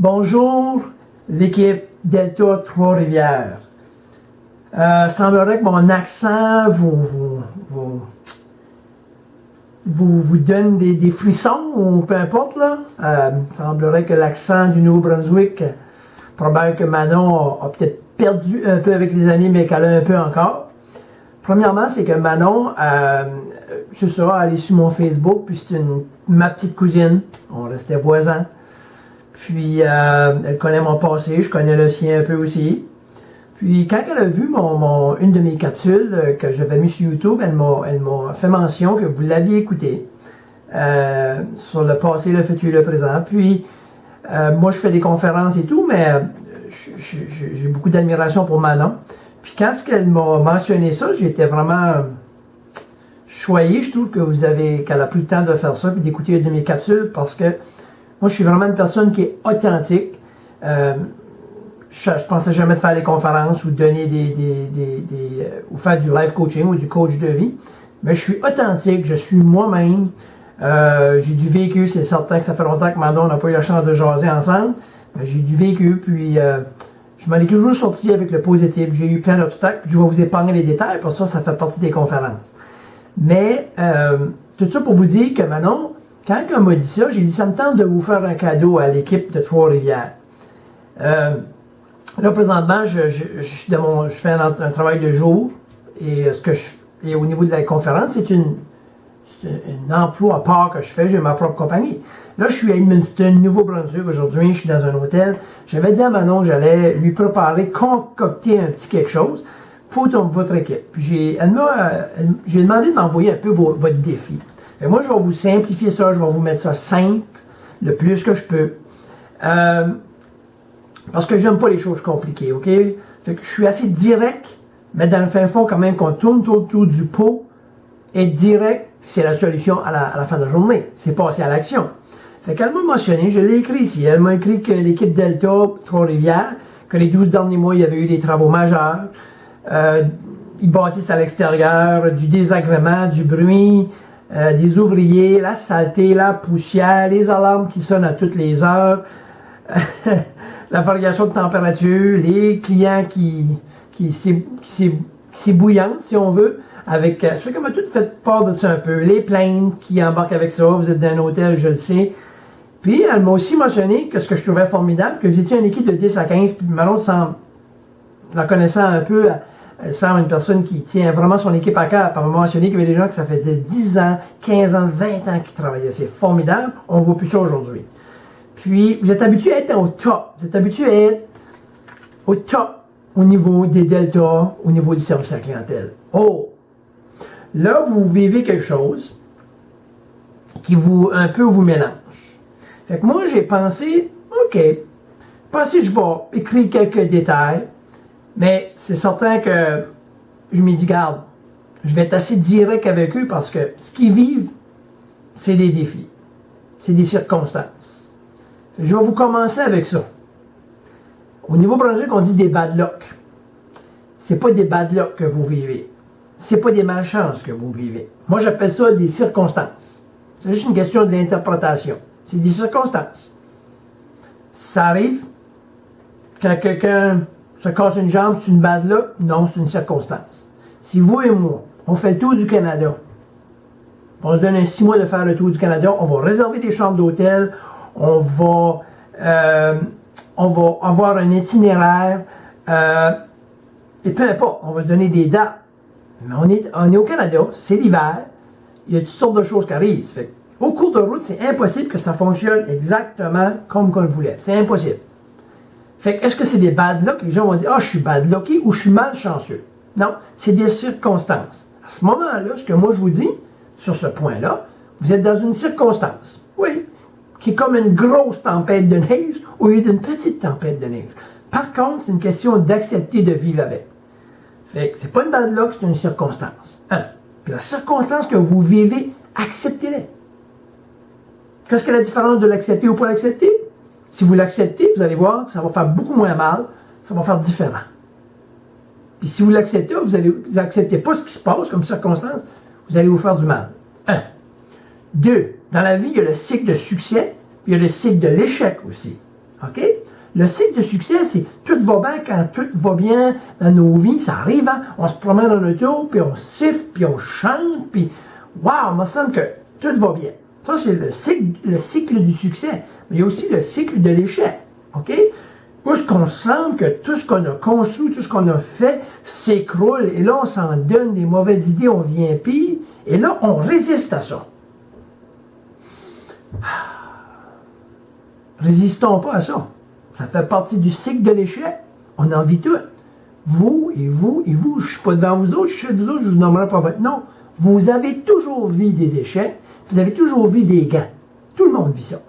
Bonjour, l'équipe Delta Trois-Rivières. Semblerait que mon accent vous donne des frissons, ou peu importe, là. Semblerait que l'accent du Nouveau-Brunswick, probablement que Manon a peut-être perdu un peu avec les années, mais qu'elle a un peu encore. Premièrement, c'est que Manon, je suis allé sur mon Facebook, puis c'est ma petite cousine. On restait voisins. Puis, elle connaît mon passé, je connais le sien un peu aussi. Puis, quand elle a vu une de mes capsules que j'avais mis sur YouTube, elle m'a fait mention que vous l'aviez écouté sur le passé, le futur, le présent. Puis, moi, je fais des conférences et tout, mais j'ai beaucoup d'admiration pour Manon. Puis, quand elle m'a mentionné ça, j'étais vraiment choyé. Je trouve qu'elle a pris le temps de faire ça, puis d'écouter une de mes capsules, parce que moi, je suis vraiment une personne qui est authentique. Je pensais jamais de faire des conférences ou donner ou faire du life coaching ou du coach de vie. Mais je suis authentique, je suis moi-même. J'ai du vécu, c'est certain que ça fait longtemps que Manon n'a pas eu la chance de jaser ensemble. Mais j'ai du vécu, puis je m'en ai toujours sorti avec le positif. J'ai eu plein d'obstacles, puis je vais vous épargner les détails, pour ça fait partie des conférences. Mais tout ça pour vous dire que Manon, quand elle m'a dit ça, j'ai dit, ça me tente de vous faire un cadeau à l'équipe de Trois-Rivières. Là, présentement, je fais un travail de jour, et au niveau de la conférence, c'est un emploi à part que je fais, j'ai ma propre compagnie. Là, je suis à Edmundston, Nouveau-Brunswick aujourd'hui, je suis dans un hôtel. J'avais dit à Manon que j'allais lui concocter un petit quelque chose pour votre équipe. Puis j'ai demandé de m'envoyer un peu votre défi. Et moi, je vais vous simplifier ça, je vais vous mettre ça simple, le plus que je peux. Parce que j'aime pas les choses compliquées, OK? Fait que je suis assez direct, mais dans le fin fond, quand même, qu'on tourne autour du pot, et direct, c'est la solution à la fin de la journée. C'est passer à l'action. Fait qu'elle m'a mentionné, je l'ai écrit ici, elle m'a écrit que l'équipe Delta Trois-Rivières, que les 12 derniers mois, il y avait eu des travaux majeurs. Ils bâtissent à l'extérieur, du désagrément, du bruit, des ouvriers, la saleté, la poussière, les alarmes qui sonnent à toutes les heures, la variation de température, les clients qui bouillantent, si on veut, avec, je sais qu'on m'a tout fait part de ça un peu, les plaintes qui embarquent avec ça, vous êtes dans un hôtel, je le sais. Puis, elle m'a aussi mentionné que ce que je trouvais formidable, que vous étiez une équipe de 10 à 15, puis Manon semble, la connaissant un peu, elle semble une personne qui tient vraiment son équipe à cœur. Elle m'a mentionné qu'il y avait des gens que ça faisait 10 ans, 15 ans, 20 ans qui travaillaient. C'est formidable. On ne voit plus ça aujourd'hui. Puis, vous êtes habitué à être au top. Vous êtes habitué à être au top au niveau des deltas, au niveau du service à la clientèle. Oh! Là, vous vivez quelque chose qui un peu vous mélange. Fait que moi, j'ai pensé, OK, je vais écrire quelques détails, mais c'est certain que je me dis, garde, je vais être assez direct avec eux parce que ce qu'ils vivent, c'est des défis, c'est des circonstances. Je vais vous commencer avec ça. Au Nouveau-Brunswick, on dit des bad luck. C'est pas des bad luck que vous vivez. C'est pas des malchances que vous vivez. Moi, j'appelle ça des circonstances. C'est juste une question d'interprétation. C'est des circonstances. Ça arrive quand quelqu'un se casse une jambe, c'est une bad luck? Non, c'est une circonstance. Si vous et moi, on fait le tour du Canada, on se donne 6 mois de faire le tour du Canada, on va réserver des chambres d'hôtel, on va avoir un itinéraire, et peu importe, on va se donner des dates. Mais on est au Canada, c'est l'hiver, il y a toutes sortes de choses qui arrivent. Fait au cours de route, c'est impossible que ça fonctionne exactement comme on le voulait. C'est impossible. Fait que, est-ce que c'est des bad luck? Les gens vont dire, je suis bad lucky ou je suis malchanceux. Non, c'est des circonstances. À ce moment-là, ce que moi je vous dis, sur ce point-là, vous êtes dans une circonstance. Oui. Qui est comme une grosse tempête de neige au lieu d'une petite tempête de neige. Par contre, c'est une question d'accepter de vivre avec. Fait que c'est pas une bad luck, c'est une circonstance. Puis la circonstance que vous vivez, acceptez-la. Qu'est-ce que la différence de l'accepter ou pas l'accepter? Si vous l'acceptez, vous allez voir que ça va faire beaucoup moins mal, ça va faire différent. Puis si vous l'acceptez, vous n'acceptez pas ce qui se passe comme circonstance, vous allez vous faire du mal. 1. 2. Dans la vie, il y a le cycle de succès, puis il y a le cycle de l'échec aussi. OK? Le cycle de succès, c'est tout va bien quand tout va bien dans nos vies. Ça arrive, hein? On se promène en auto, puis on siffle, puis on chante, puis waouh, il me semble que tout va bien. Ça, c'est le cycle du succès. Mais il y a aussi le cycle de l'échec. OK? Où est-ce qu'on sent que tout ce qu'on a construit, tout ce qu'on a fait s'écroule, et là, on s'en donne des mauvaises idées, on vient pire, et là, on résiste à ça. Résistons pas à ça. Ça fait partie du cycle de l'échec. On en vit tout. Vous, et vous, et vous. Je ne suis pas devant vous autres, je suis chez vous autres, je ne vous nommerai pas votre nom. Vous avez toujours vu des échecs, vous avez toujours vu des gains. Tout le monde vit ça.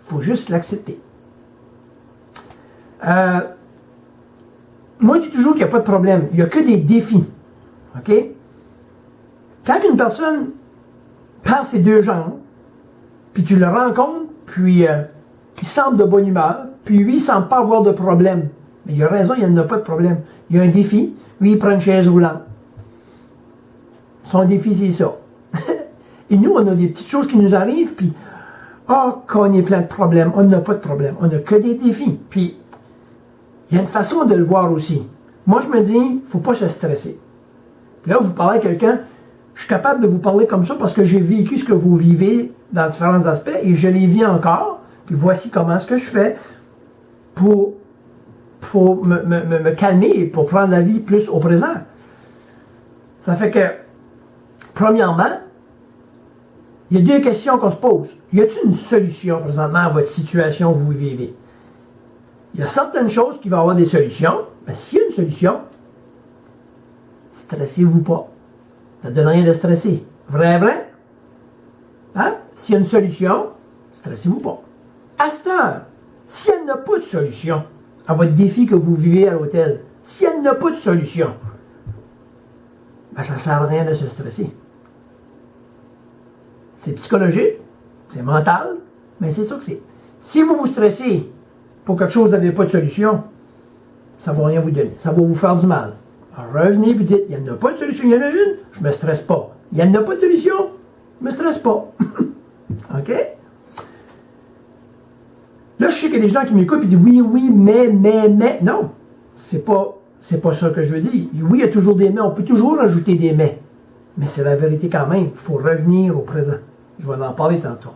Il faut juste l'accepter. Moi, je dis toujours qu'il n'y a pas de problème. Il n'y a que des défis. OK? Quand une personne perd ses deux jambes, puis tu le rencontres, puis il semble de bonne humeur, puis lui, il ne semble pas avoir de problème. Mais il a raison, il n'y en a pas de problème. Il y a un défi, lui, il prend une chaise roulante. Son défi, c'est ça. Et nous, on a des petites choses qui nous arrivent, puis, qu'on est plein de problèmes. On n'a pas de problème. On n'a que des défis. Puis, il y a une façon de le voir aussi. Moi, je me dis, il ne faut pas se stresser. Puis là, vous parlez à quelqu'un, je suis capable de vous parler comme ça parce que j'ai vécu ce que vous vivez dans différents aspects et je les vis encore. Puis voici comment ce que je fais pour me calmer et pour prendre la vie plus au présent. Ça fait que, premièrement, il y a deux questions qu'on se pose. Y a-t-il une solution présentement à votre situation que vous vivez? Il y a certaines choses qui vont avoir des solutions. Mais s'il y a une solution, stressez-vous pas. Ça ne donne rien de stresser. Vrai, vrai? Hein? S'il y a une solution, stressez-vous pas. À cette heure, s'il n'y a pas de solution à votre défi que vous vivez à l'hôtel, s'il n'y a pas de solution, ben ça ne sert à rien de se stresser. C'est psychologique, c'est mental, mais c'est ça que c'est. Si vous vous stressez pour quelque chose, vous n'avez pas de solution, ça ne va rien vous donner. Ça va vous faire du mal. Alors revenez et dites, il n'y en a pas de solution, il y en a une, je ne me stresse pas. Il n'y en a pas de solution, je ne me stresse pas. OK? Là, je sais qu'il y a des gens qui m'écoutent et disent, oui, mais. Non, c'est pas ça que je veux dire. Oui, il y a toujours des mais, on peut toujours ajouter des mais. Mais c'est la vérité quand même. Il faut revenir au présent. Je vais en parler tantôt.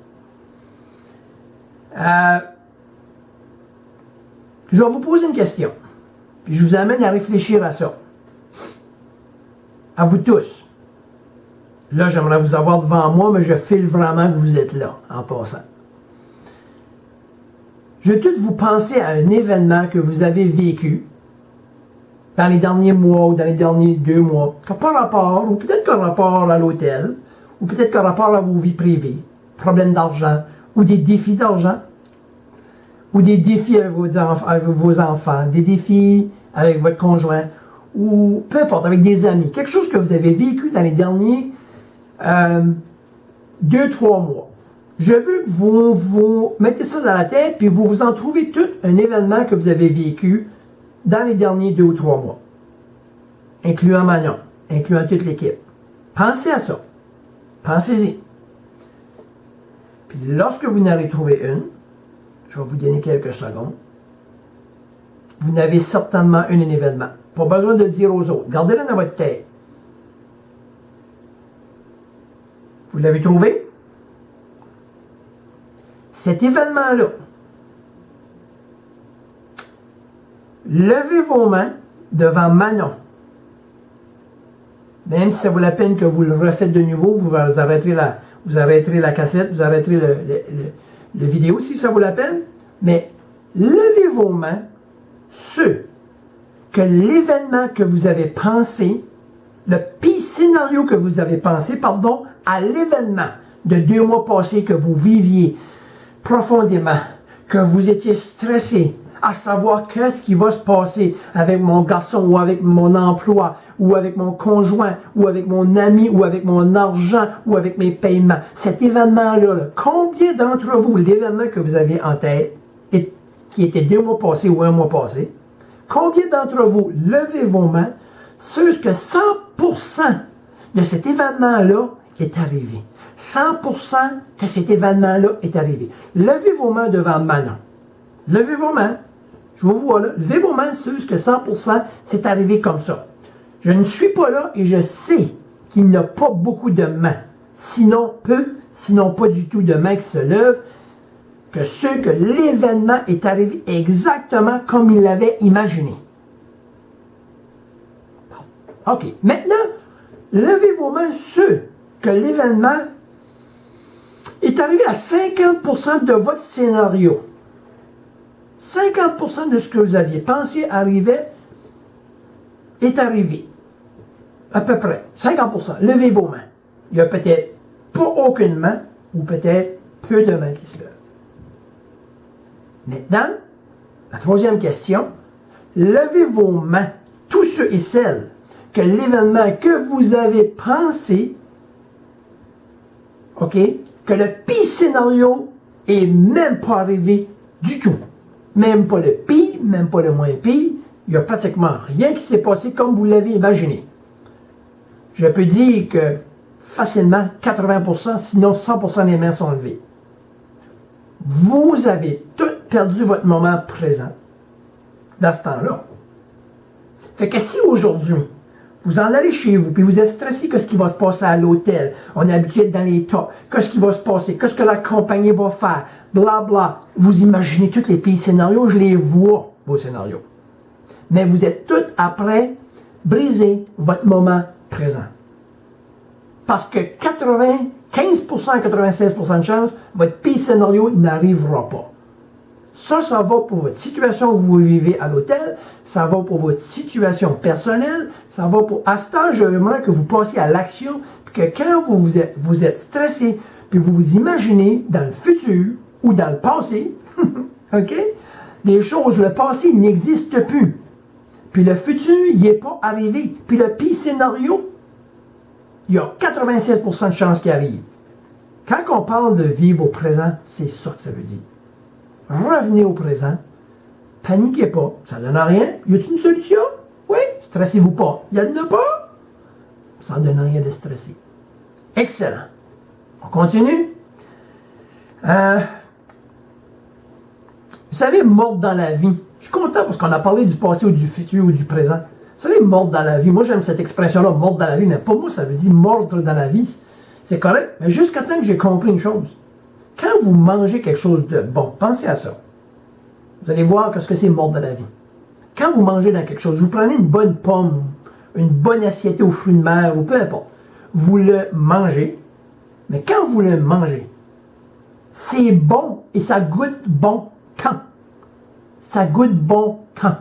Je vais vous poser une question. Puis je vous amène à réfléchir à ça. À vous tous. Là, j'aimerais vous avoir devant moi, mais je file vraiment que vous êtes là, en passant. Je veux tous vous penser à un événement que vous avez vécu dans les derniers mois ou dans les derniers 2 mois, qui n'a pas rapport, ou peut-être qu'un rapport à l'hôtel, ou peut-être qu'un rapport à vos vies privées, problèmes d'argent, ou des défis d'argent, ou des défis avec vos enfants, des défis avec votre conjoint, ou peu importe, avec des amis, quelque chose que vous avez vécu dans les derniers 2-3 mois. Je veux que vous mettez ça dans la tête, puis vous en trouvez tout un événement que vous avez vécu dans les derniers 2 ou 3 mois, incluant Manon, incluant toute l'équipe. Pensez à ça. Pensez-y. Puis lorsque vous n'allez trouver une, je vais vous donner quelques secondes, vous n'avez certainement un événement. Pas besoin de le dire aux autres. Gardez-le dans votre tête. Vous l'avez trouvé? Cet événement-là, levez vos mains devant Manon. Même si ça vaut la peine que vous le refaites de nouveau, vous arrêterez la cassette, vous arrêterez le vidéo si ça vaut la peine. Mais levez vos mains, ceux que l'événement que vous avez pensé, le pire scénario que vous avez pensé, pardon, à l'événement de 2 mois passés que vous viviez profondément, que vous étiez stressé à savoir qu'est-ce qui va se passer avec mon garçon ou avec mon emploi ou avec mon conjoint ou avec mon ami ou avec mon argent ou avec mes paiements. Cet événement-là, combien d'entre vous, l'événement que vous avez en tête, qui était 2 mois passés ou 1 mois passé, combien d'entre vous, levez vos mains, ceux que 100% de cet événement-là est arrivé. 100% que cet événement-là est arrivé. Levez vos mains devant Manon. Levez vos mains. Je vous vois là. Levez vos mains ceux que 100%, c'est arrivé comme ça. Je ne suis pas là et je sais qu'il n'y a pas beaucoup de mains. Sinon peu, sinon pas du tout de mains qui se lèvent, que ceux que l'événement est arrivé exactement comme il l'avait imaginé. OK. Maintenant, levez vos mains ceux que l'événement est arrivé à 50% de votre scénario. 50% de ce que vous aviez pensé arrivait est arrivé. À peu près. 50%. Levez vos mains. Il n'y a peut-être pas aucune main ou peut-être peu de mains qui se lèvent. Maintenant, la troisième question. Levez vos mains, tous ceux et celles que l'événement que vous avez pensé, OK, que le pire scénario est même pas arrivé du tout. Même pas le pire, même pas le moins pire. Il n'y a pratiquement rien qui s'est passé comme vous l'avez imaginé. Je peux dire que facilement 80%, sinon 100% des mains sont levées. Vous avez tout perdu votre moment présent dans ce temps-là. Fait que si aujourd'hui, vous en allez chez vous, puis vous êtes stressé, qu'est-ce qui va se passer à l'hôtel, on est habitué d'être dans les tas, qu'est-ce qui va se passer, qu'est-ce que la compagnie va faire, bla bla. Vous imaginez tous les pires scénarios, je les vois, vos scénarios. Mais vous êtes tous après briser votre moment présent. Parce que 95% à 96% de chance, votre pire scénario n'arrivera pas. Ça va pour votre situation que vous vivez à l'hôtel, ça va pour votre situation personnelle, ça va pour, à cet âge-là que vous passez à l'action, puis que quand vous êtes stressé, puis vous vous imaginez dans le futur ou dans le passé, OK? Des choses, le passé n'existe plus. Puis le futur, il n'est pas arrivé. Puis le pire scénario, il y a 96% de chances qu'il arrive. Quand on parle de vivre au présent, c'est ça que ça veut dire. Revenez au présent. Paniquez pas. Ça ne donne rien. Y a-t-il une solution? Oui. Stressez-vous pas. Il n'y en a pas? Ça ne donne rien de stresser. Excellent. On continue. Vous savez, mordre dans la vie. Je suis content parce qu'on a parlé du passé ou du futur ou du présent. Vous savez, mordre dans la vie. Moi, j'aime cette expression-là, mordre dans la vie, mais pour moi, ça veut dire mordre dans la vie. C'est correct, mais jusqu'à temps que j'ai compris une chose. Quand vous mangez quelque chose de bon, pensez à ça. Vous allez voir ce que c'est mordre dans la vie. Quand vous mangez dans quelque chose, vous prenez une bonne pomme, une bonne assiette aux fruits de mer, ou peu importe. Vous le mangez, mais quand vous le mangez, c'est bon et ça goûte bon quand? Ça goûte bon quand?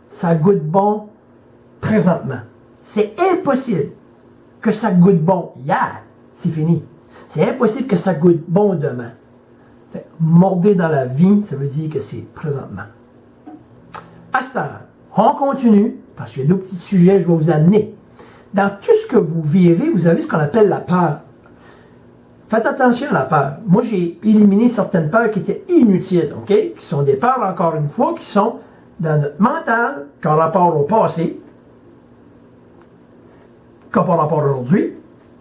Ça goûte bon présentement. C'est impossible que ça goûte bon hier. C'est fini. C'est impossible que ça goûte bon demain. Fait, mordez dans la vie, ça veut dire que c'est présentement. À ce temps, on continue, parce qu'il y a deux petits sujets que je vais vous amener. Dans tout ce que vous vivez, vous avez ce qu'on appelle la peur. Faites attention à la peur. Moi, j'ai éliminé certaines peurs qui étaient inutiles, OK? Qui sont des peurs, encore une fois, qui sont dans notre mental, qui ont rapport au passé, qui n'ont pas rapport aujourd'hui,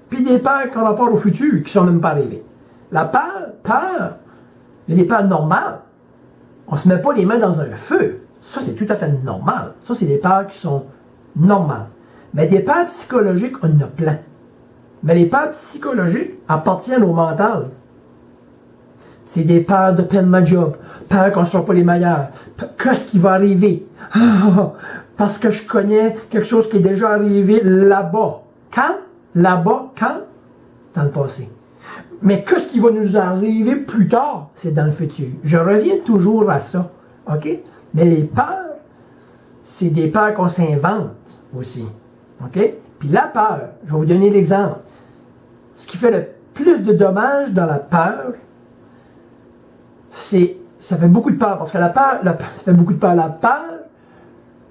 puis des peurs qui ont rapport au futur, qui ne sont même pas arrivées. La peur, il y a des peurs normales. On ne se met pas les mains dans un feu. Ça, c'est tout à fait normal. Ça, c'est des peurs qui sont normales. Mais des peurs psychologiques, on en a plein. Mais les peurs psychologiques appartiennent au mental. C'est des peurs de perdre ma job, peur qu'on ne sera pas les meilleurs, qu'est-ce qui va arriver? Parce que je connais quelque chose qui est déjà arrivé là-bas. Quand? Là-bas, quand? Dans le passé. Mais qu'est-ce qui va nous arriver plus tard? C'est dans le futur. Je reviens toujours à ça. OK? Mais les peurs, c'est des peurs qu'on s'invente aussi. OK? Puis la peur, je vais vous donner l'exemple. Ce qui fait le plus de dommages dans la peur, ça fait beaucoup de peur. Parce que ça fait beaucoup de peur. La peur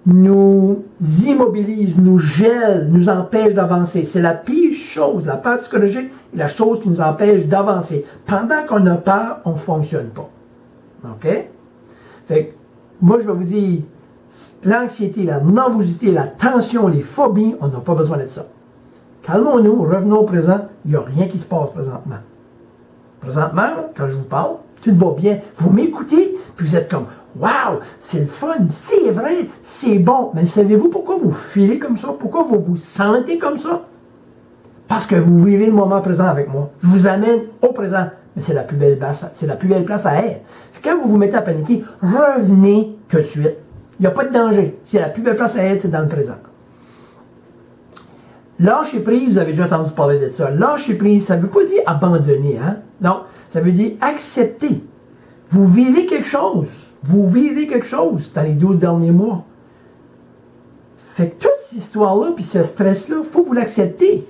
nous immobilise, nous gèle, nous empêche d'avancer. C'est la pire chose. La peur psychologique est la chose qui nous empêche d'avancer. Pendant qu'on a peur, on ne fonctionne pas. OK? Fait que, moi, je vais vous dire, l'anxiété, la nervosité, la tension, les phobies, on n'a pas besoin de ça. Calmons-nous, revenons au présent, il n'y a rien qui se passe présentement. Présentement, quand je vous parle, tout va bien. Vous m'écoutez, puis vous êtes comme, wow, c'est le fun, c'est vrai, c'est bon. Mais savez-vous pourquoi vous filez comme ça? Pourquoi vous vous sentez comme ça? Parce que vous vivez le moment présent avec moi. Je vous amène au présent. Mais c'est la plus belle place, c'est la plus belle place à être. Quand vous vous mettez à paniquer, revenez tout de suite. Il n'y a pas de danger. C'est la plus belle place à être, c'est dans le présent. Lâcher prise, vous avez déjà entendu parler de ça. Lâcher prise, ça ne veut pas dire abandonner, hein? Non, ça veut dire accepter. Vous vivez quelque chose. Vous vivez quelque chose dans les 12 derniers mois. Fait que toute cette histoire-là, puis ce stress-là, il faut que vous l'accepter.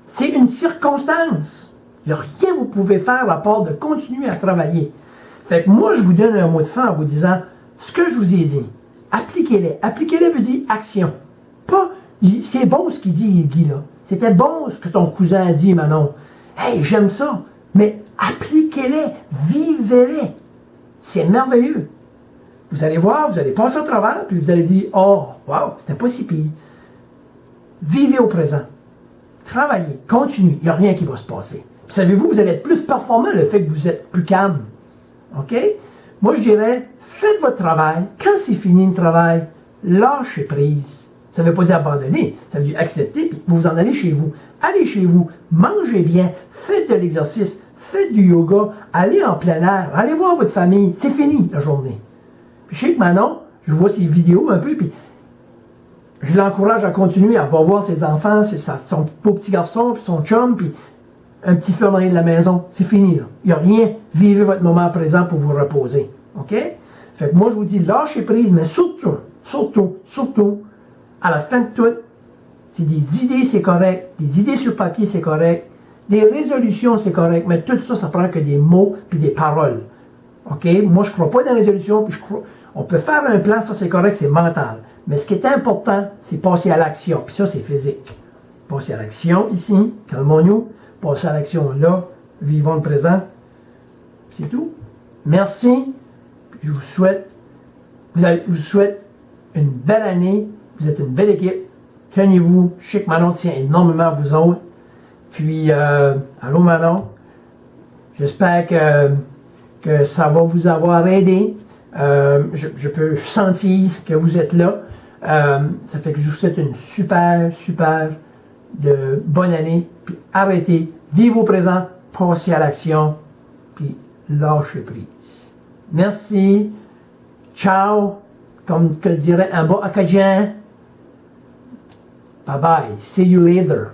C'est une circonstance. Il n'y a rien que vous pouvez faire à part de continuer à travailler. Fait que moi, je vous donne un mot de fin en vous disant ce que je vous ai dit. Appliquez-les. Appliquez-les veut dire action. Pas, c'est bon ce qu'il dit, Guy, là. C'était bon ce que ton cousin a dit, Manon. Hey, j'aime ça. Mais appliquez-les. Vivez-les. C'est merveilleux. Vous allez voir, vous allez passer au travers, puis vous allez dire, oh, wow, c'était pas si pire. Vivez au présent. Travaillez, continuez, il n'y a rien qui va se passer. Puis savez-vous, vous allez être plus performant le fait que vous êtes plus calme. OK? Moi, je dirais, faites votre travail. Quand c'est fini le travail, lâchez prise. Ça ne veut pas dire abandonner, ça veut dire accepter, puis vous en allez chez vous. Allez chez vous, mangez bien, faites de l'exercice, faites du yoga, allez en plein air, allez voir votre famille. C'est fini la journée. Puis je sais que Manon, je vois ses vidéos un peu, puis je l'encourage à continuer à voir ses enfants, son beau petit garçon, puis son chum, puis un petit feu dans de la maison. C'est fini, là. Il n'y a rien. Vivez votre moment présent pour vous reposer. OK? Fait que moi, je vous dis, lâchez prise, mais surtout, à la fin de tout, c'est des idées, c'est correct. Des idées sur papier, c'est correct. Des résolutions, c'est correct. Mais tout ça, ça prend que des mots puis des paroles. OK? Moi, je ne crois pas dans les résolutions, puis on peut faire un plan, ça c'est correct, c'est mental. Mais ce qui est important, c'est passer à l'action. Puis ça, c'est physique. Passer à l'action ici, calmons-nous. Passer à l'action là, vivons le présent. C'est tout. Merci. Puis je vous souhaite une belle année. Vous êtes une belle équipe. Tenez-vous. Je sais que Manon tient énormément à vous autres. Puis, allô Manon. J'espère que ça va vous avoir aidé. Je peux sentir que vous êtes là. Ça fait que je vous souhaite une super de bonne année. Puis arrêtez, vivez au présent, passez à l'action, puis lâchez prise. Merci. Ciao. Comme que dirait un bon acadien. Bye bye. See you later.